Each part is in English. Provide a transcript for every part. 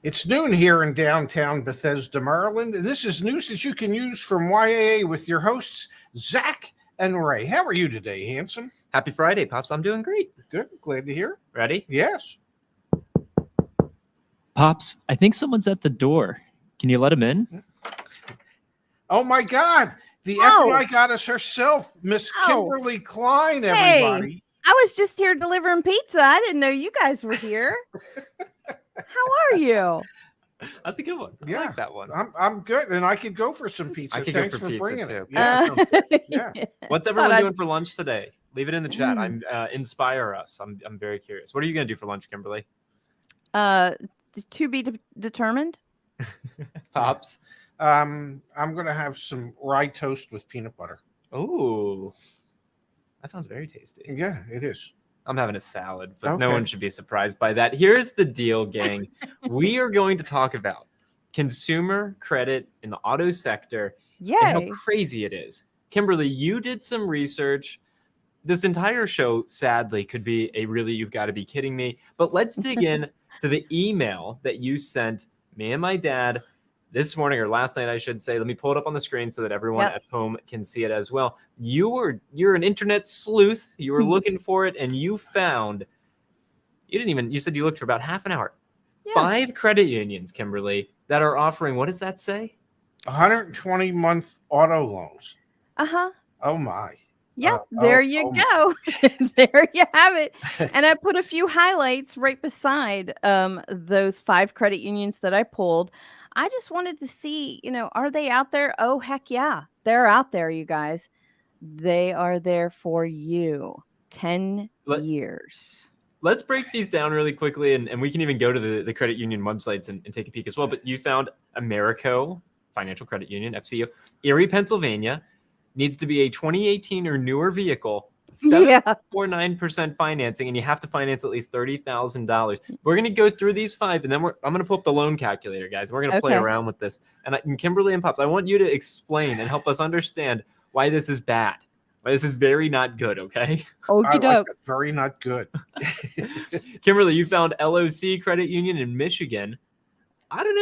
It's noon here in downtown Bethesda, Maryland, and this is news that you can use from YAA with your hosts, Zach and Ray. How are you today, handsome? Happy Friday, Pops. I'm doing great. Good. Glad to hear. Ready? Yes. Pops, I think someone's at the door. Can you let him in? Oh, my God. The FBI goddess herself, Miss Kimberly Kline, everybody. Hey, I was just here delivering pizza. I didn't know you guys were here. How are you? That's a good one. I like that one. I'm good, and I could go for some pizza. I could Thanks go for for pizza bringing too. it. Yeah. Yeah. What's everyone doing for lunch today? Leave it in the chat. I'm inspire us. I'm very curious. What are you gonna do for lunch, Kimberly? To be determined. Pops. I'm gonna have some rye toast with peanut butter. Oh, that sounds very tasty. Yeah, it is. I'm having a salad, but no one should be surprised by that. Here's the deal, gang. We are going to talk about consumer credit in the auto sector and how crazy it is. Kimberly, you did some research. This entire show, sadly, could be a really you've got to be kidding me. But let's dig in to the email that you sent me and my dad this morning, or last night, I should say. Let me pull it up on the screen so that everyone at home can see it as well. You're an internet sleuth. You were looking for it, and you found. You said you looked for about half an hour. Yeah. 5 credit unions, Kimberly, that are offering. What does that say? 120-month auto loans. Oh my. Yeah, there you go. There you have it. And I put a few highlights right beside those 5 credit unions that I pulled. I just wanted to see, are they out there? Oh, heck yeah. They're out there, you guys. They are there for you. 10 years. Let's break these down really quickly, and we can even go to the credit union websites and take a peek as well. But you found Americo Financial Credit Union, FCU, Erie, Pennsylvania, needs to be a 2018 or newer vehicle, 7.49% financing, and you have to finance at least $30,000. We're going to go through these 5, and then I'm going to pull up the loan calculator, guys. We're going to play around with this. And Kimberly and Pops, I want you to explain and help us understand why this is bad. Why this is very not good, okay? Okey doke. Very not good. Kimberly, you found LOC Credit Union in Michigan. I don't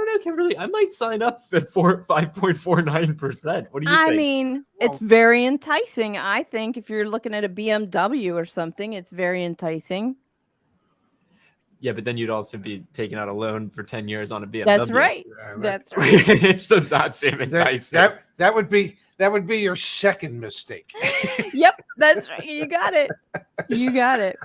know, Kimberly. I might sign up at 5.49%. What do you think? I mean, it's very enticing. I think if you're looking at a BMW or something, it's very enticing. Yeah, but then you'd also be taking out a loan for 10 years on a BMW. That's right. That's right. It does not seem enticing. That would be your second mistake. Yep, that's right. You got it. You got it.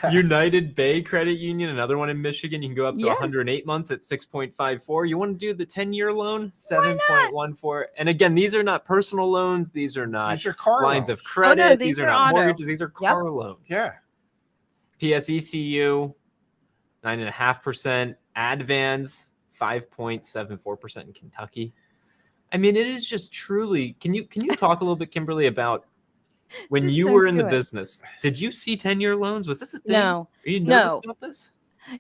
United Bay Credit Union, another one in Michigan. You can go up to 108 months at 6.54. You want to do the 10-year loan, 7.14. And again, these are not personal loans. These are not car lines loans of credit. Oh, no, these are not mortgages. These are car loans. Yeah. PSECU, 9.5%. Advans, 5.74% in Kentucky. I mean, it is just truly. Can you talk a little bit, Kimberly, about when you were in the business? Did you see 10-year loans? Was this a thing? No. Are you nervous about this?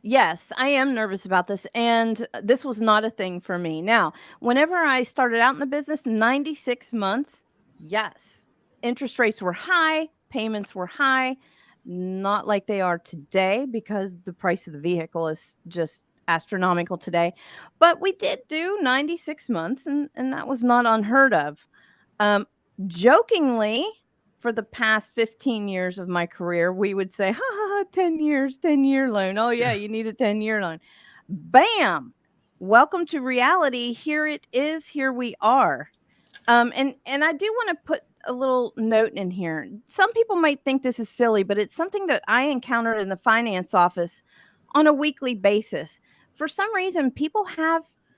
Yes, I am nervous about this. And this was not a thing for me. Now, whenever I started out in the business, 96 months, yes. Interest rates were high. Payments were high. Not like they are today because the price of the vehicle is just astronomical today. But we did do 96 months, and that was not unheard of. Jokingly, for the past 15 years of my career, we would say, 10 years, 10-year loan. Oh, yeah, you need a 10-year loan. Bam! Welcome to reality. Here it is. Here we are. And I do want to put a little note in here. Some people might think this is silly, but it's something that I encountered in the finance office on a weekly basis. For some reason,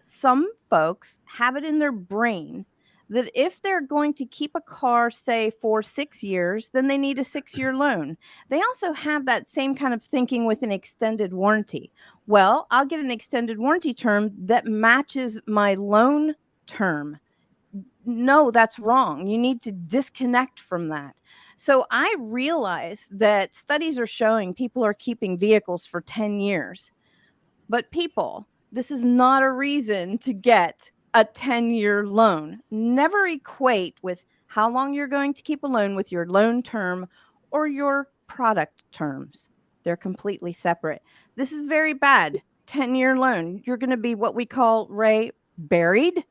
some folks have it in their brain that if they're going to keep a car, say, for 6 years, then they need a 6-year loan. They also have that same kind of thinking with an extended warranty. Well, I'll get an extended warranty term that matches my loan term. No, that's wrong. You need to disconnect from that. So I realize that studies are showing people are keeping vehicles for 10 years. But people, this is not a reason to get a 10-year loan. Never equate with how long you're going to keep a loan with your loan term or your product terms. They're completely separate. This is very bad. 10-year loan, you're going to be what we call, Ray, buried.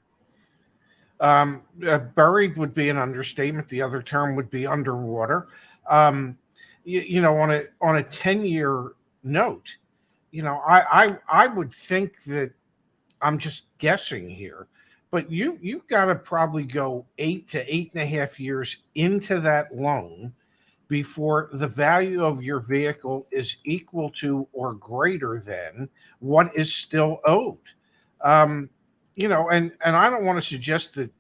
Buried would be an understatement. The other term would be underwater. On a 10-year note, I would think that, I'm just guessing here, but you've got to probably go 8 to 8.5 years into that loan before the value of your vehicle is equal to or greater than what is still owed. And I don't want to suggest that,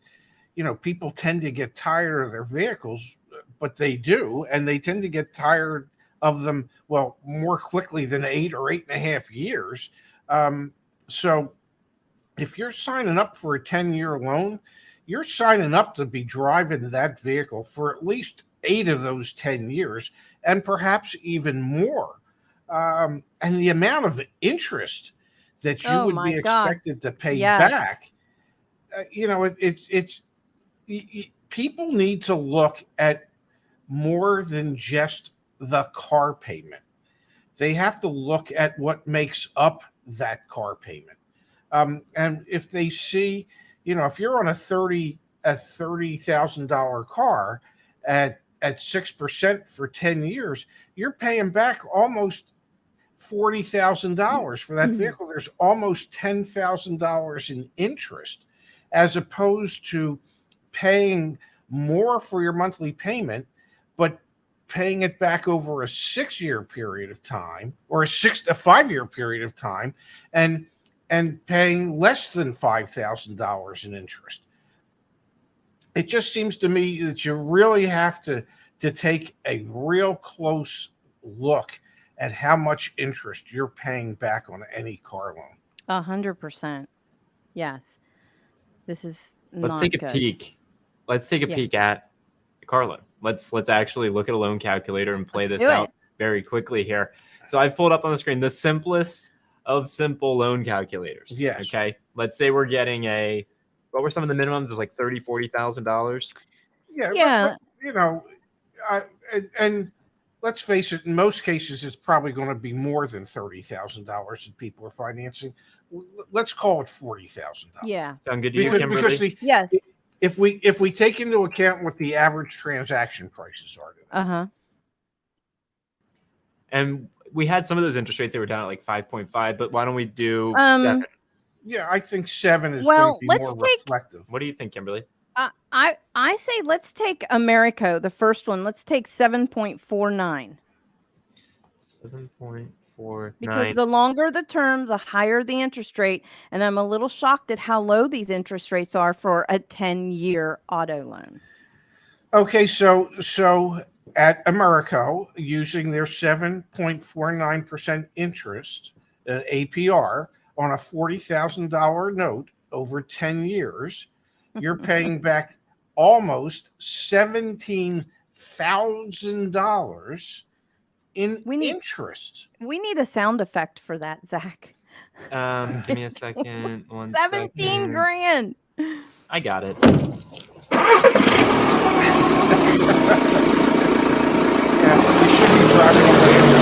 people tend to get tired of their vehicles, but they do, and they tend to get tired of them, well, more quickly than 8 or 8.5 years. So if you're signing up for a 10-year loan, you're signing up to be driving that vehicle for at least 8 of those 10 years, and perhaps even more. And the amount of interest that you would be expected to pay back, people need to look at more than just the car payment. They have to look at what makes up that car payment. And if they see, if you're on a $30,000 car at 6% for 10 years, you're paying back almost $40,000 for that vehicle. There's almost $10,000 in interest, as opposed to paying more for your monthly payment, but paying it back over a 6-year period of time, or a 5-year period of time, and paying less than $5,000 in interest. It just seems to me that you really have to take a real close look at how much interest you're paying back on any car loan. 100%. Yes. This is Let's take a peek. Let's take a peek at the car loan. Let's actually look at a loan calculator and play this out very quickly here. So I've pulled up on the screen the simplest of simple loan calculators. Yes. Okay. Let's say we're getting what were some of the minimums? It was like $30,000, $40,000. Yeah. And let's face it, in most cases, it's probably going to be more than $30,000 that people are financing. Let's call it $40,000. Yeah. Sound good to you, Kimberly? Yes. If we take into account what the average transaction prices are. And we had some of those interest rates, they were down at like 5.5, but why don't we do 7? Yeah, I think 7 is going to be more reflective. What do you think, Kimberly? I say let's take Americo, the first one. Let's take 7.49. 7.49. Because the longer the term, the higher the interest rate. And I'm a little shocked at how low these interest rates are for a 10-year auto loan. Okay, so at Americo, using their 7.49% interest, APR, on a $40,000 note over 10 years, you're paying back almost $17,000 in interest. We need a sound effect for that, Zach. Give me a second. 17 grand. I got it. Yeah, you should be driving away in the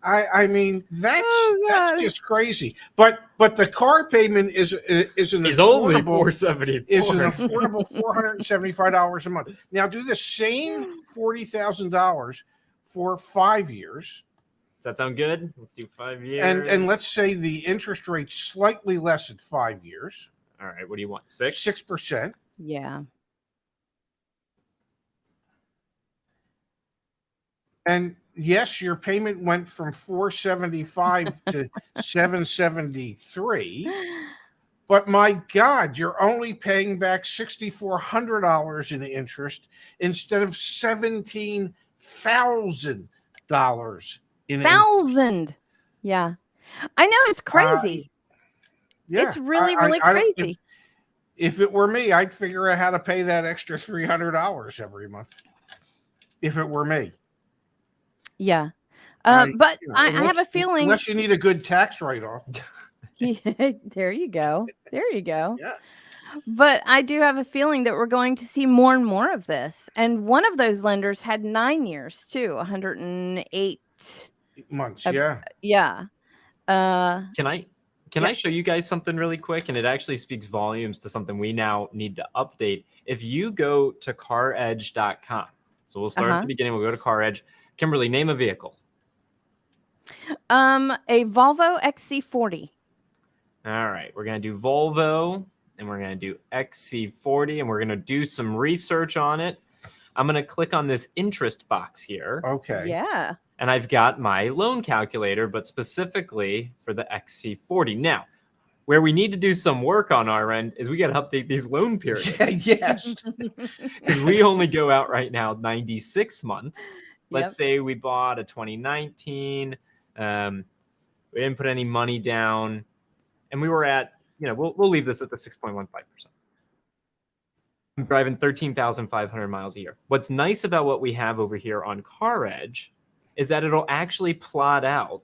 I mean, that's just crazy. But the car payment is only $474. Is an affordable $475 a month. Now do the same $40,000 for 5 years. Does that sound good? Let's do 5 years. And let's say the interest rate's slightly less at 5 years. All right, what do you want? 6%. Yeah. And yes, your payment went from $475 to $773, but my God, you're only paying back $6,400 in interest instead of $17,000 in interest. Yeah, I know, it's crazy. Yeah, it's really crazy. If it were me, I'd figure out how to pay that extra $300 every month. If it were me. Yeah. But I have a feeling. Unless you need a good tax write-off. There you go. Yeah. But I do have a feeling that we're going to see more and more of this. And one of those lenders had 9 years too, 108 months. uh, Yeah. yeah. Can I show you guys something really quick? And it actually speaks volumes to something we now need to update. If you go to caredge.com, so we'll start at the beginning, we'll go to CarEdge. Kimberly, name a vehicle. A Volvo XC40. All right, we're going to do Volvo and we're going to do XC40 and we're going to do some research on it. I'm going to click on this interest box here. Okay. Yeah. And I've got my loan calculator, but specifically for the XC40. Now, where we need to do some work on our end is we got to update these loan periods. Yes. Because we only go out right now 96 months. Let's say we bought a 2019. We didn't put any money down. And we were at, we'll leave this at the 6.15%. I'm driving 13,500 miles a year. What's nice about what we have over here on CarEdge is that it'll actually plot out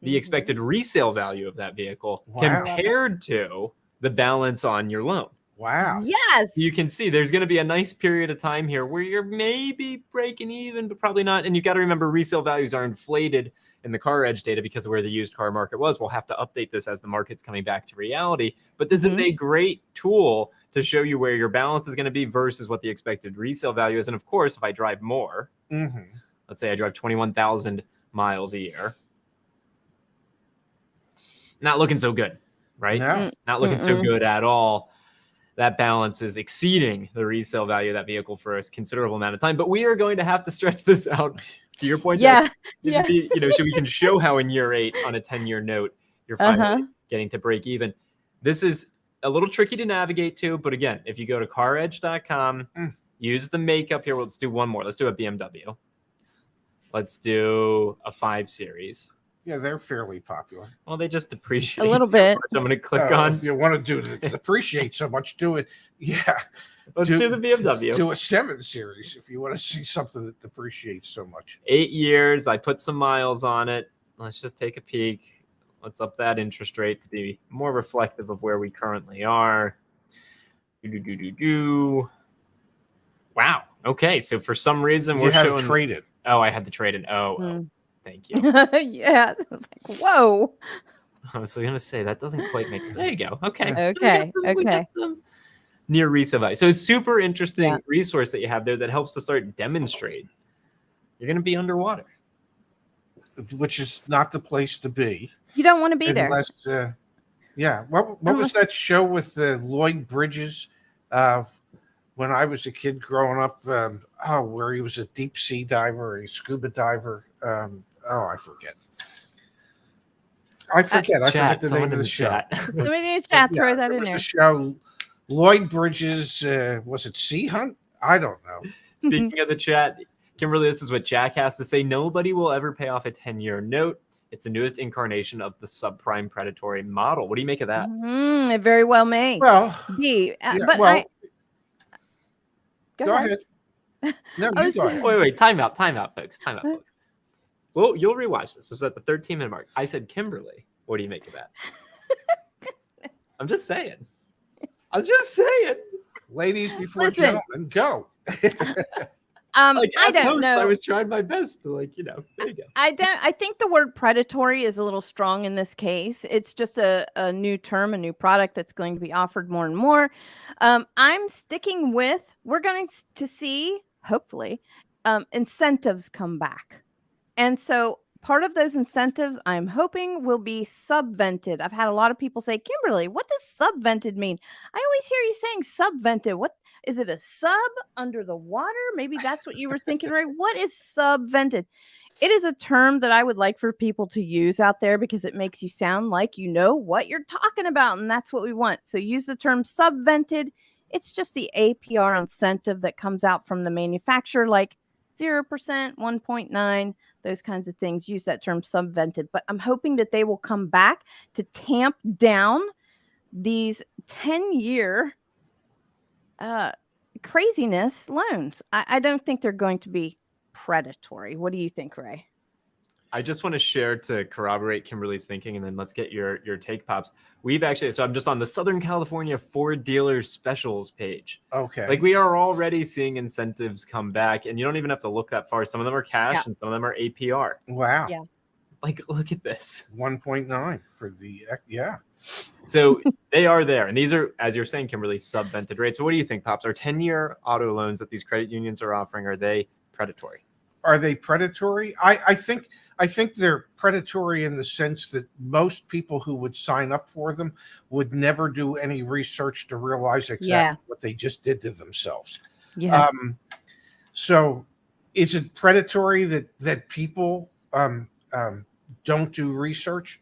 the expected resale value of that vehicle compared to the balance on your loan. Wow. Yes. You can see there's going to be a nice period of time here where you're maybe breaking even, but probably not. And you got to remember resale values are inflated in the CarEdge data because of where the used car market was. We'll have to update this as the market's coming back to reality. But this is a great tool to show you where your balance is going to be versus what the expected resale value is. And of course, if I drive more, let's say I drive 21,000 miles a year, not looking so good, right? No. Not looking so good at all. That balance is exceeding the resale value of that vehicle for a considerable amount of time. But we are going to have to stretch this out. To your point, yeah. So we can show how in year 8 on a 10-year note, you're finally getting to break even. This is a little tricky to navigate to, but again, if you go to caredge.com, use the makeup here. Let's do one more. Let's do a BMW. Let's do a 5 Series. Yeah, they're fairly popular. Well, they just depreciate a little so bit. much. I'm going to click on. If you want to depreciate so much, do it. Yeah. Let's do the BMW. Do a 7 Series if you want to see something that depreciates so much. 8 years. I put some miles on it. Let's just take a peek. Let's up that interest rate to be more reflective of where we currently are. Wow. Okay. So for some reason, we're showing traded. Oh, I had to trade it. Oh, thank you. Yeah. I was like, whoa. I was going to say that doesn't quite make sense. There you go. Okay. Okay. We got some near resale value. So it's super interesting resource that you have there that helps to start demonstrate you're going to be underwater, which is not the place to be. You don't want to be unless, there. What was that show with Lloyd Bridges when I was a kid growing up? Where he was a deep sea diver, a scuba diver. I forget. I forget the name of the show. Somebody in the chat, throw that in there. The show, Lloyd Bridges, was it Sea Hunt? I don't know. Speaking of the chat, Kimberly, this is what Jack has to say. Nobody will ever pay off a 10-year note. It's the newest incarnation of the subprime predatory model. What do you make of that? It very well may. Well, go ahead. No, you go ahead. Wait. Time out, folks. Well, you'll rewatch this. This is at the 13-minute mark. I said, Kimberly, what do you make of that? I'm just saying. Ladies before gentlemen, go. I don't know. I was trying my best to there you go. I think the word predatory is a little strong in this case. It's just a new term, a new product that's going to be offered more and more. I'm sticking with, we're going to see, hopefully, incentives come back. And so part of those incentives, I'm hoping, will be subvented. I've had a lot of people say, Kimberly, what does subvented mean? I always hear you saying subvented. What is it, a sub under the water? Maybe that's what you were thinking, right? What is subvented? It is a term that I would like for people to use out there because it makes you sound like you know what you're talking about, and that's what we want. So use the term subvented. It's just the APR incentive that comes out from the manufacturer, like 0%, 1.9%. Those kinds of things. Use that term subvented. But I'm hoping that they will come back to tamp down these 10-year craziness loans. I don't think they're going to be predatory. What do you think, Ray? I just want to share to corroborate Kimberly's thinking, and then let's get your take, Pops. We've actually, so I'm just on the Southern California Ford Dealers Specials page. Okay. Like, we are already seeing incentives come back, and you don't even have to look that far. Some of them are cash and some of them are APR. Wow. Yeah. Like, look at this. 1.9 for the, So they are there. And these are, as you're saying, Kimberly, subvented rates. So what do you think, Pops? Are 10-year auto loans that these credit unions are offering, are they predatory? Are they predatory? I think they're predatory in the sense that most people who would sign up for them would never do any research to realize exactly what they just did to themselves. Yeah. So is it predatory that people don't do research?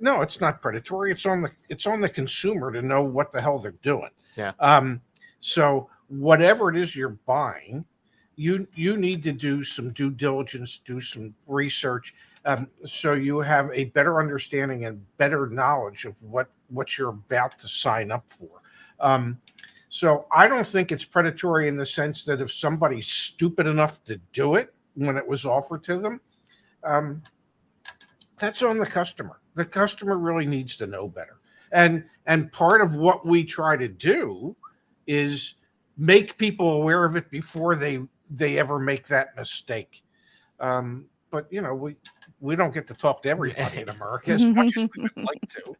No, it's not predatory. It's on the consumer to know what the hell they're doing. Yeah. So whatever it is you're buying, you need to do some due diligence, do some research, so you have a better understanding and better knowledge of what you're about to sign up for. So I don't think it's predatory in the sense that if somebody's stupid enough to do it when it was offered to them, that's on the customer. The customer really needs to know better. And part of what we try to do is make people aware of it before they ever make that mistake. But we don't get to talk to everybody in America as much as we would like to.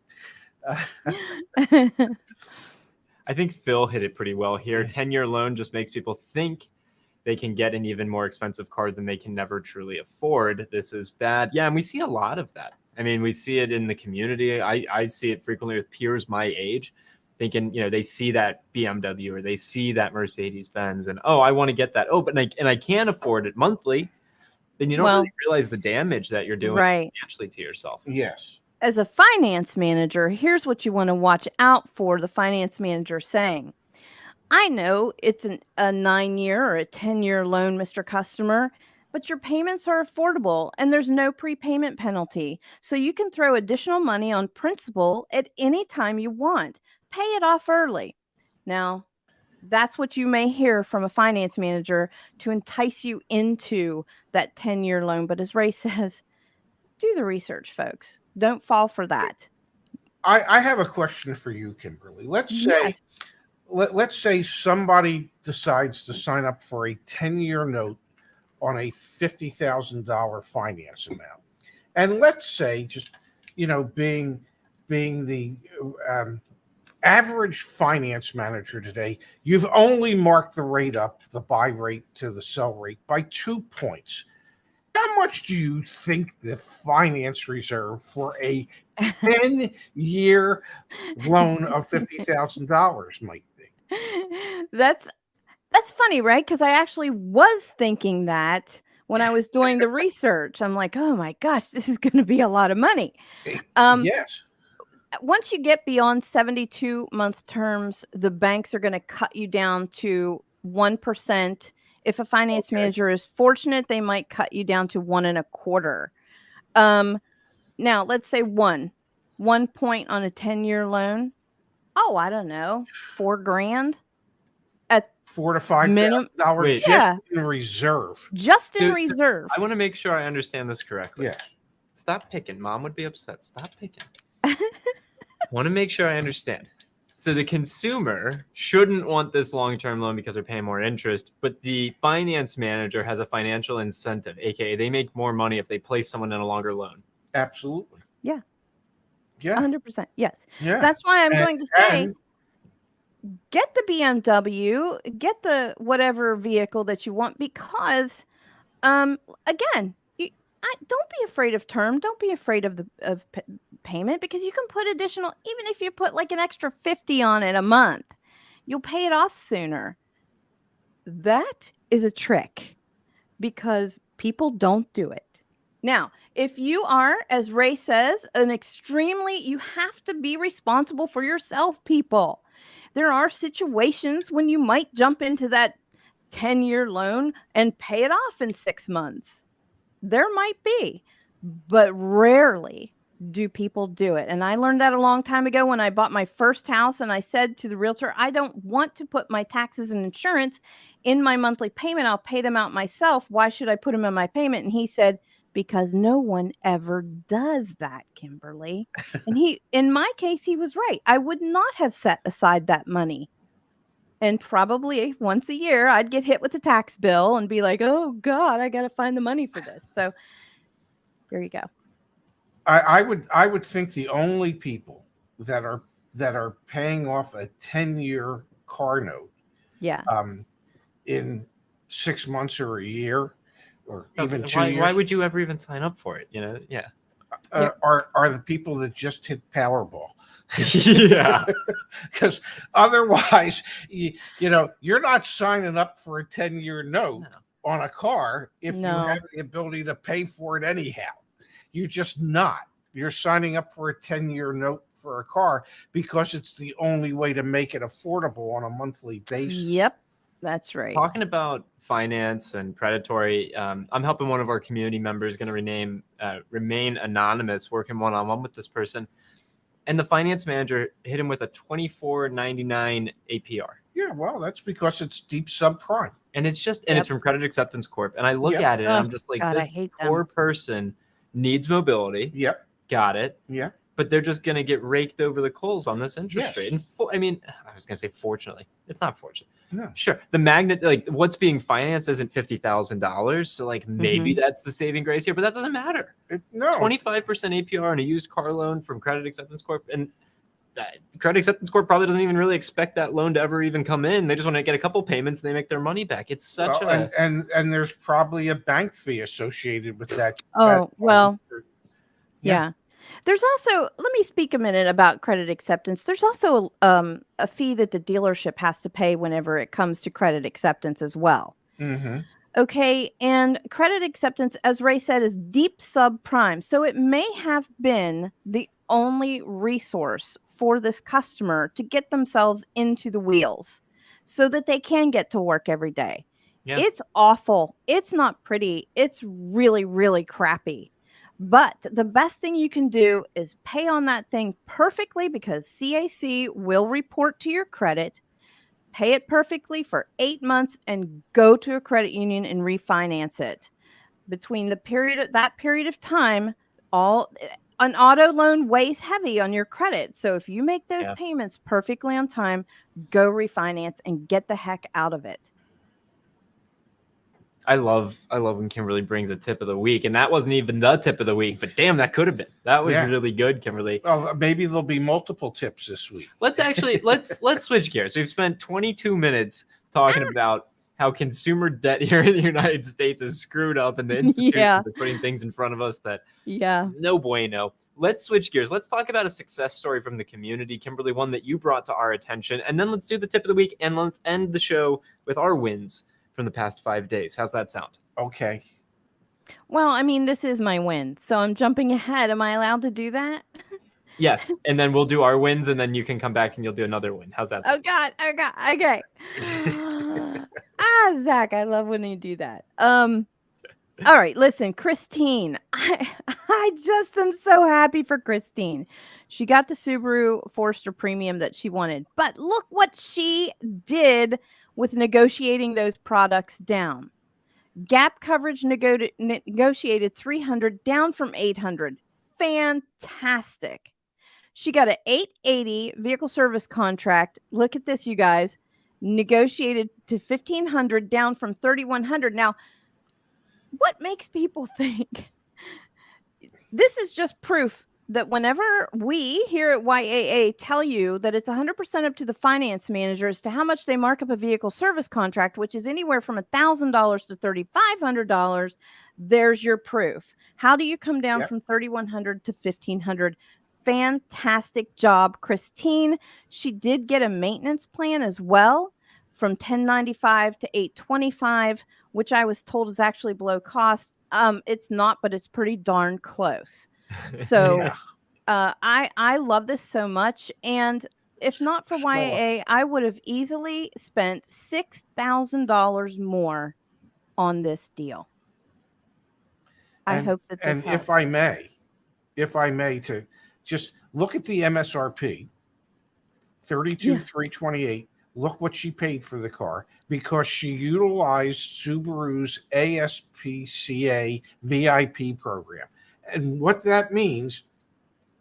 I think Phil hit it pretty well here. 10-year loan just makes people think they can get an even more expensive car than they can never truly afford. This is bad. Yeah, and we see a lot of that. I mean, we see it in the community. I see it frequently with peers my age, thinking, they see that BMW or they see that Mercedes-Benz and, I want to get that. But I can't afford it monthly. Then you don't really realize the damage that you're doing financially to yourself. Yes. As a finance manager, here's what you want to watch out for the finance manager saying. I know it's a 9-year or a 10-year loan, Mr. Customer, but your payments are affordable and there's no prepayment penalty. So you can throw additional money on principal at any time you want. Pay it off early. Now, that's what you may hear from a finance manager to entice you into that 10-year loan. But as Ray says, do the research, folks. Don't fall for that. I have a question for you, Kimberly. Let's say somebody decides to sign up for a 10-year note on a $50,000 finance amount. And let's say, just, being the average finance manager today, you've only marked the rate up, the buy rate to the sell rate, by 2 points. How much do you think the finance reserve for a 10-year loan of $50,000 might be? That's funny, right? Because I actually was thinking that when I was doing the research. I'm like, oh my gosh, this is going to be a lot of money. Yes. Once you get beyond 72-month terms, the banks are going to cut you down to 1%. If a finance manager is fortunate, they might cut you down to 1.25%. Now, let's say 1 point on a 10-year loan. Oh, I don't know, $4,000 at $4,000 to $5,000 just in reserve. Just in reserve. I want to make sure I understand this correctly. Yeah. Stop picking. Mom would be upset. Stop picking. I want to make sure I understand. So the consumer shouldn't want this long-term loan because they're paying more interest, but the finance manager has a financial incentive, aka they make more money if they place someone in a longer loan. Absolutely. Yeah. Yeah. 100%. Yes. Yeah. That's why I'm going to say, get the BMW, get the whatever vehicle that you want, because, again, don't be afraid of term. Don't be afraid of payment, because you can put additional, even if you put like an extra $50 on it a month, you'll pay it off sooner. That is a trick because people don't do it. Now, if you are, as Ray says, you have to be responsible for yourself, people. There are situations when you might jump into that 10-year loan and pay it off in 6 months. There might be, but rarely do people do it. And I learned that a long time ago when I bought my first house, and I said to the realtor, I don't want to put my taxes and insurance in my monthly payment. I'll pay them out myself. Why should I put them in my payment? And he said, because no one ever does that, Kimberly. And in my case, he was right. I would not have set aside that money. And probably once a year, I'd get hit with a tax bill and be like, oh, God, I got to find the money for this. So there you go. I would think the only people that are paying off a 10-year car note in 6 months or a year or even 2 years. Why would you ever even sign up for it? Yeah. Are the people that just hit Powerball. Yeah. Because otherwise, you're not signing up for a 10-year note on a car if you have the ability to pay for it anyhow. You're just not. You're signing up for a 10-year note for a car because it's the only way to make it affordable on a monthly basis. Yep, that's right. Talking about finance and predatory, I'm helping one of our community members, going to remain anonymous, working one-on-one with this person. And the finance manager hit him with a $24.99 APR. Yeah, well, that's because it's deep subprime. And it's it's from Credit Acceptance Corp. And I look at it and I'm just like, God, this poor person needs mobility. Yep. Got it. Yeah. But they're just going to get raked over the coals on this interest rate. And I was going to say, fortunately, it's not fortunate. No. Sure. The magnet, like what's being financed isn't $50,000. So like maybe that's the saving grace here, but that doesn't matter. No. 25% APR on a used car loan from Credit Acceptance Corp. And Credit Acceptance Corp probably doesn't even really expect that loan to ever even come in. They just want to get a couple payments and they make their money back. It's such and there's probably a bank fee associated with that. Yeah. There's also, let me speak a minute about credit acceptance. There's also a fee that the dealership has to pay whenever it comes to credit acceptance as well. Mm-hmm. Okay. And credit acceptance, as Ray said, is deep subprime. So it may have been the only resource for this customer to get themselves into the wheels so that they can get to work every day. Yeah. It's awful. It's not pretty. It's really, really crappy. But the best thing you can do is pay on that thing perfectly because CAC will report to your credit, pay it perfectly for 8 months, and go to a credit union and refinance it. Between that period of time, an auto loan weighs heavy on your credit. So if you make those payments perfectly on time, go refinance and get the heck out of it. I love when Kimberly brings a tip of the week, and that wasn't even the tip of the week, but damn, that could have been. That was really good, Kimberly. Well, maybe there'll be multiple tips this week. Let's switch gears. We've spent 22 minutes talking about how consumer debt here in the United States is screwed up, and the institutions are putting things in front of us that no bueno. Let's switch gears. Let's talk about a success story from the community, Kimberly, one that you brought to our attention, and then let's do the tip of the week, and let's end the show with our wins from the past 5 days. How's that sound? Okay. Well, I mean, this is my win, so I'm jumping ahead. Am I allowed to do that? Yes, and then we'll do our wins, and then you can come back and you'll do another win. How's that sound? Oh, God. Okay. Zach, I love when you do that. All right, listen, Christine. I just am so happy for Christine. She got the Subaru Forester Premium that she wanted, but look what she did with negotiating those products down. Gap coverage negotiated $300 down from $800. Fantastic. She got an $880 vehicle service contract. Look at this, you guys. Negotiated to $1,500 down from $3,100. Now, what makes people think? This is just proof that whenever we here at YAA tell you that it's 100% up to the finance manager as to how much they mark up a vehicle service contract, which is anywhere from $1,000 to $3,500, there's your proof. How do you come down from $3,100 to $1,500? Fantastic job, Christine. She did get a maintenance plan as well from $1,095 to $825, which I was told is actually below cost. It's not, but it's pretty darn close. So I love this so much. And if not for YAA, I would have easily spent $6,000 more on this deal. I hope that this helps. If I may, to just look at the MSRP, $32,328 look what she paid for the car because she utilized Subaru's ASPCA VIP program. And what that means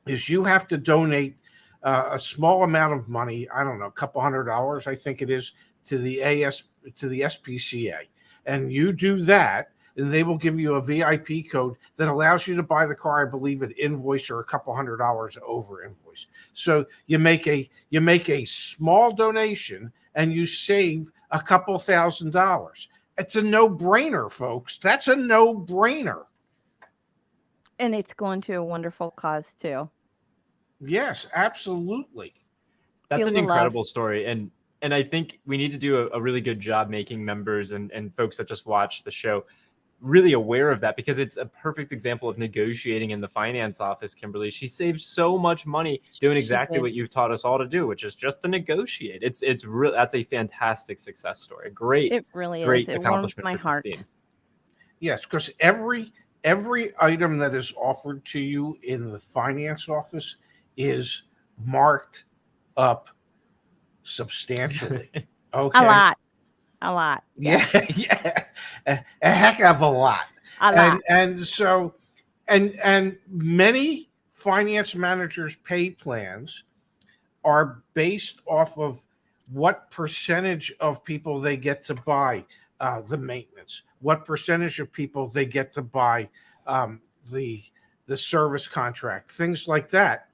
is you have to donate a small amount of money, I don't know, a couple $100, I think it is, to the SPCA. And you do that, and they will give you a VIP code that allows you to buy the car, I believe, at invoice or a couple $100 over invoice. So you make a small donation and you save a couple $1,000s. It's a no-brainer, folks. That's a no-brainer. And it's going to a wonderful cause too. Yes, absolutely. That's Feel an the incredible love. story. And I think we need to do a really good job making members and folks that just watch the show really aware of that, because it's a perfect example of negotiating in the finance office. Kimberly, she saved so much money doing exactly what you've taught us all to do, which is just to negotiate. It's real. That's a fantastic success story. It really great is. It warms accomplishment my for heart. Christine. Yes, because every item that is offered to you in the finance office is marked up substantially. Okay. A lot. Yeah, yeah. A heck of a lot. And so many finance managers' pay plans are based off of what percentage of people they get to buy the maintenance, what percentage of people they get to buy the service contract, things like that.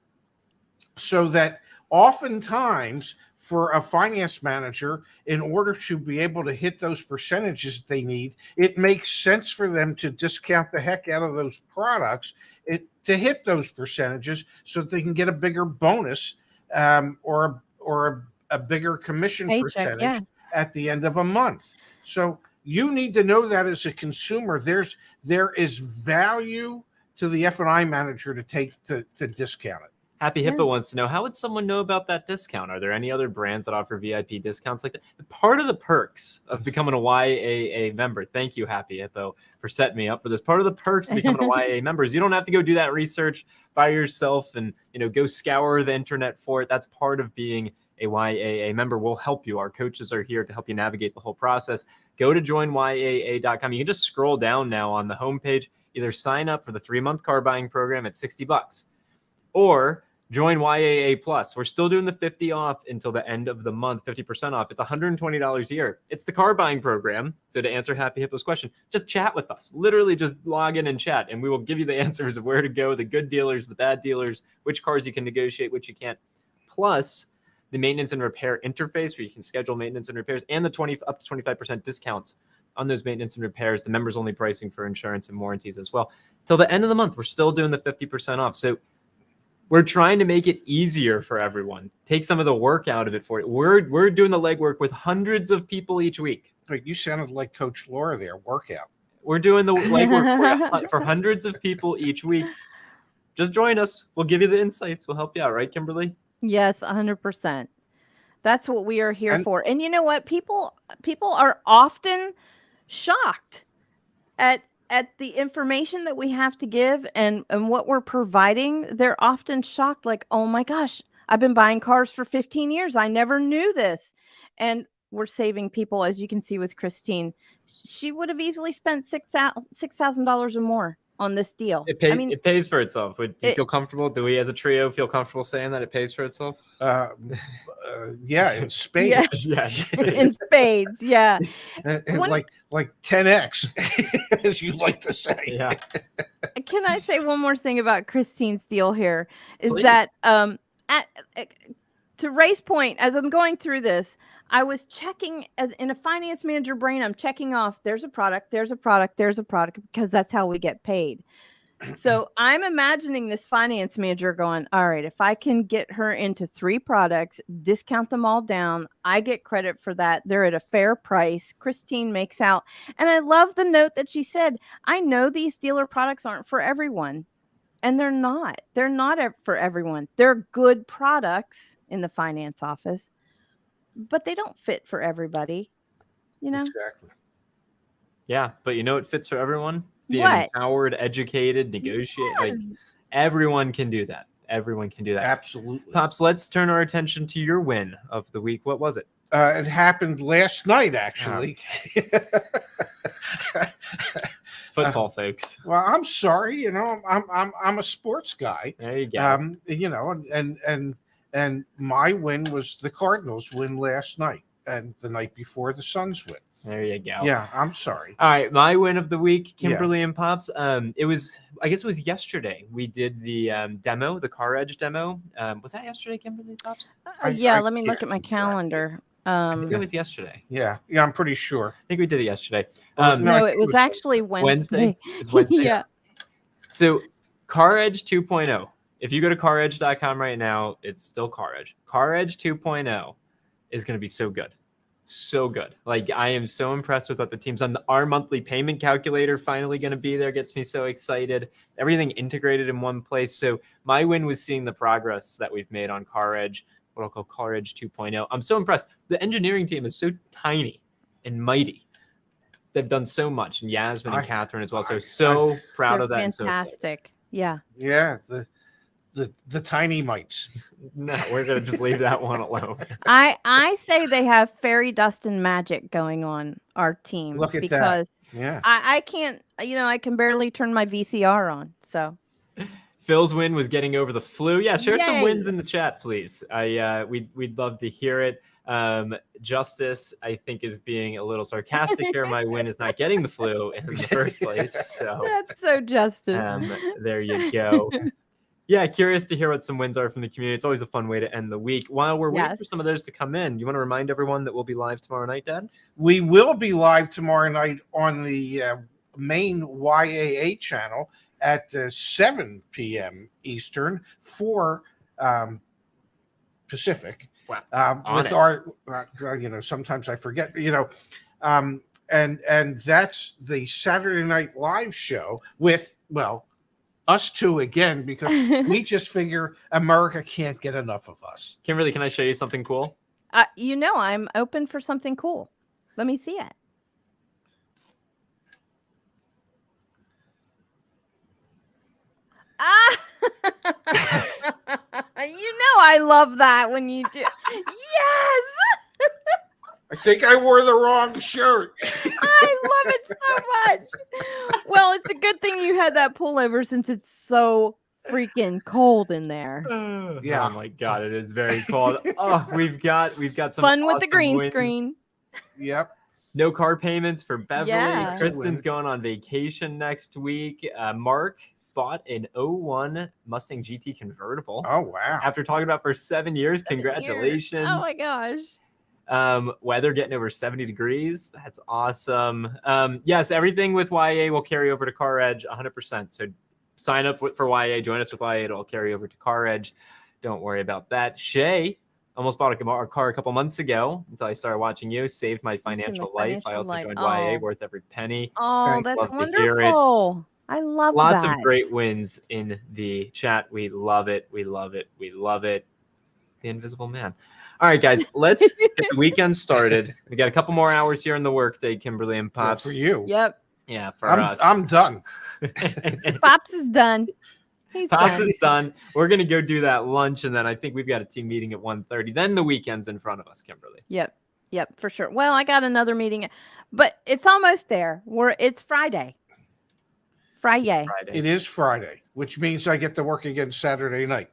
So that oftentimes for a finance manager, in order to be able to hit those percentages they need, it makes sense for them to discount the heck out of those products to hit those percentages so that they can get a bigger bonus or a bigger commission Paycheck, percentage at the end of a month. So you need to know that as a consumer, there is value to the F&I manager to discount it. Happy Hippo wants to know, how would someone know about that discount? Are there any other brands that offer VIP discounts like that? Part of the perks of becoming a YAA member, thank you, Happy Hippo, for setting me up for this. Part of the perks of becoming a YAA member is you don't have to go do that research by yourself and go scour the internet for it. That's part of being a YAA member. We'll help you. Our coaches are here to help you navigate the whole process. Go to joinyaa.com. You can just scroll down now on the homepage. Either sign up for the 3-month car buying program at $60, or join YAA Plus. We're still doing the 50 off until the end of the month, 50% off. It's $120 a year. It's the car buying program. So to answer Happy Hippo's question, just chat with us. Literally just log in and chat, and we will give you the answers of where to go, the good dealers, the bad dealers, which cars you can negotiate, which you can't. Plus the maintenance and repair interface where you can schedule maintenance and repairs, and the up to 25% discounts on those maintenance and repairs, the members only pricing for insurance and warranties as well. Till the end of the month, we're still doing the 50% off. So we're trying to make it easier for everyone. Take some of the work out of it for you. We're doing the legwork with hundreds of people each week. Wait, you sounded like Coach Laura there. Workout. We're doing the legwork for hundreds of people each week. Just join us. We'll give you the insights. We'll help you out, right, Kimberly? Yes, 100%. That's what we are here for. And you know what? People are often shocked at the information that we have to give and what we're providing. They're often shocked, like, oh my gosh, I've been buying cars for 15 years. I never knew this. And we're saving people, as you can see with Christine. She would have easily spent $6,000 or more on this deal. It pays for itself. Do you feel comfortable? Do we as a trio feel comfortable saying that it pays for itself? Yeah, in spades. Yeah. In spades, yeah. Like 10x, as you like to say. Yeah. Can I say one more thing about Christine's deal here? Is Please. That to Ray's point, as I'm going through this, I was checking as in a finance manager brain. I'm checking off. There's a product. There's a product. There's a product, because that's how we get paid. So I'm imagining this finance manager going, all right, if I can get her into 3 products, discount them all down, I get credit for that. They're at a fair price. Christine makes out. And I love the note that she said, I know these dealer products aren't for everyone. And they're not. They're not for everyone. They're good products in the finance office, but they don't fit for everybody. Exactly. Yeah, but it fits for everyone. Being What? empowered, educated, negotiate. Yes. Like, everyone can do that. Everyone can do that. Absolutely. Pops, let's turn our attention to your win of the week. What was it? It happened last night, actually. Football, folks. Well, I'm sorry. You know, I'm a sports guy. There you go. You know, and my win was the Cardinals win last night, and the night before the Suns win. There you go. Yeah, I'm sorry. All right, my win of the week, Kimberly and Pops. I guess it was yesterday. We did the demo, the Car Edge demo. Was that yesterday, Kimberly, Pops? Let me look at my calendar. I think it was yesterday. Yeah, I'm pretty sure. I think we did it yesterday. No, it was actually Wednesday. It was Wednesday. Yeah. So Car Edge 2.0. If you go to caredge.com right now, it's still Car Edge. Car Edge 2.0 is going to be so good. So good. Like, I am so impressed with what the team's done. Our monthly payment calculator finally going to be there. Gets me so excited. Everything integrated in one place. So my win was seeing the progress that we've made on Car Edge, what I'll call Car Edge 2.0. I'm so impressed. The engineering team is so tiny and mighty. They've done so much. And Yasmin and Catherine as well. So proud of that. Fantastic. So yeah. Yeah. The tiny mites. No, we're gonna just leave that one alone. I say they have fairy dust and magic going on our team. Look at because that. Yeah. I can't, I can barely turn my VCR on. So Phil's win was getting over the flu. Yeah, share some Yay. wins in the chat, please. We'd love to hear it. Justice, I think, is being a little sarcastic here. My win is not getting the flu in the first place. So that's so Justice. There you go. Yeah, curious to hear what some wins are from the community. It's always a fun way to end the week. While we're waiting for some of those to come in, you want to remind everyone that we'll be live tomorrow night, Dad? We will be live tomorrow night on the main YAA channel at 7 p.m. Eastern, 4 Pacific. Wow. With our, sometimes I forget, and that's the Saturday Night Live show with, us two again, because we just figure America can't get enough of us. Kimberly, can I show you something cool? I'm open for something cool. Let me see it. I love that when you do. Yes. I think I wore the wrong shirt. I love it so much. Well, it's a good thing you had that pullover since it's so freaking cold in there. Yeah. Oh my God, it is very cold. Oh, we've got some fun with the awesome green wins. screen. Yep. No car payments for Beverly. Yeah. Kristen's going on vacation next week. Mark bought an 01 Mustang GT convertible. Oh wow. After talking about for 7 years. Congratulations. Oh my gosh. Weather getting over 70 degrees. That's awesome. Yes, everything with YA will carry over to Car Edge 100%. So sign up for YA, join us with YA. It'll carry over to Car Edge. Don't worry about that. Shay almost bought a car a couple months ago until I started watching you. Saved my financial life. I also joined YA, worth every penny. Oh, that's wonderful. I love Lots that. of great wins in the chat. We love it. We love it. We love it. The Invisible Man. All right, guys, let's get the weekend started. We got a couple more hours here in the workday, Kimberly and Pops. For you. Yep. Yeah, for us. I'm done. Pops is done. Pops is done. We're going to go do that lunch, and then I think we've got a team meeting at 1:30. Then the weekend's in front of us, Kimberly. Yep, for sure. Well, I got another meeting, but it's almost there. It's Friday. Friday. It is Friday, which means I get to work again Saturday night.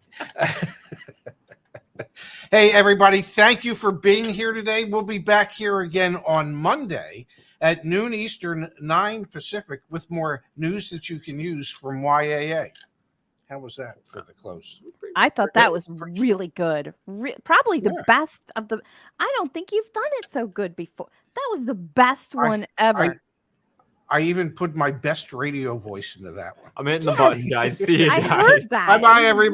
Hey, everybody, thank you for being here today. We'll be back here again on Monday at noon Eastern, 9 Pacific, with more news that you can use from YAA. How was that for the close? I thought that was really good. Probably the best of the. I don't think you've done it so good before. That was the best one ever. I even put my best radio voice into that one. I'm hitting the button, guys. See you guys. I heard that. Bye-bye, everybody.